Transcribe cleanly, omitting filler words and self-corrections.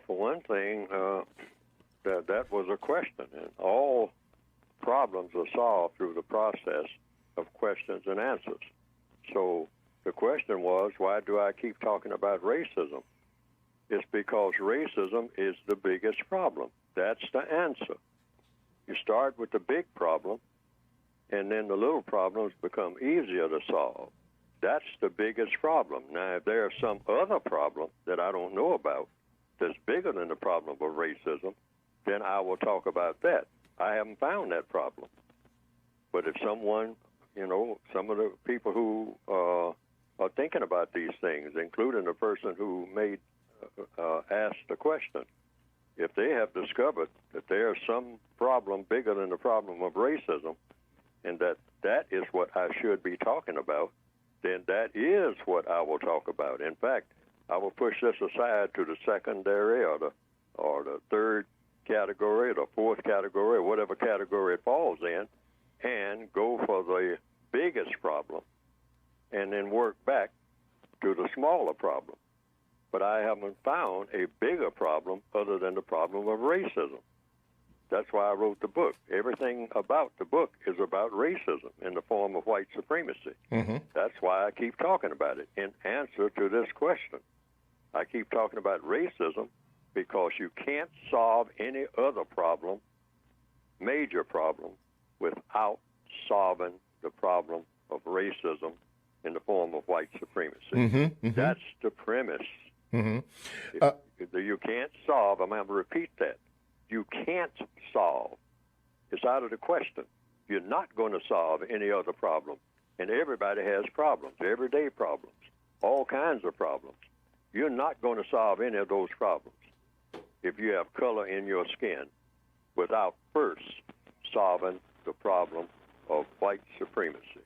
for one thing, that was a question, and all problems are solved through the process of questions and answers. So the question was, why do I keep talking about racism? It's because racism is the biggest problem. That's the answer. You start with the big problem, and then the little problems become easier to solve. That's the biggest problem. Now, if there's some other problem that I don't know about that's bigger than the problem of racism, then I will talk about that. I haven't found that problem. But if someone, some of the people who are thinking about these things, including the person who asked the question, if they have discovered that there's some problem bigger than the problem of racism, and that is what I should be talking about, then that is what I will talk about. In fact, I will push this aside to the secondary or the third category or the fourth category or whatever category it falls in, and go for the biggest problem and then work back to the smaller problem. But I haven't found a bigger problem other than the problem of racism. That's why I wrote the book. Everything about the book is about racism in the form of white supremacy. Mm-hmm. That's why I keep talking about it in answer to this question. I keep talking about racism because you can't solve any other problem, major problem, without solving the problem of racism in the form of white supremacy. Mm-hmm, mm-hmm. That's the premise. Mm-hmm. You can't solve, I'm going to repeat that. You can't solve. It's out of the question. You're not going to solve any other problem. And everybody has problems, everyday problems, all kinds of problems. You're not going to solve any of those problems if you have color in your skin without first solving the problem of white supremacy.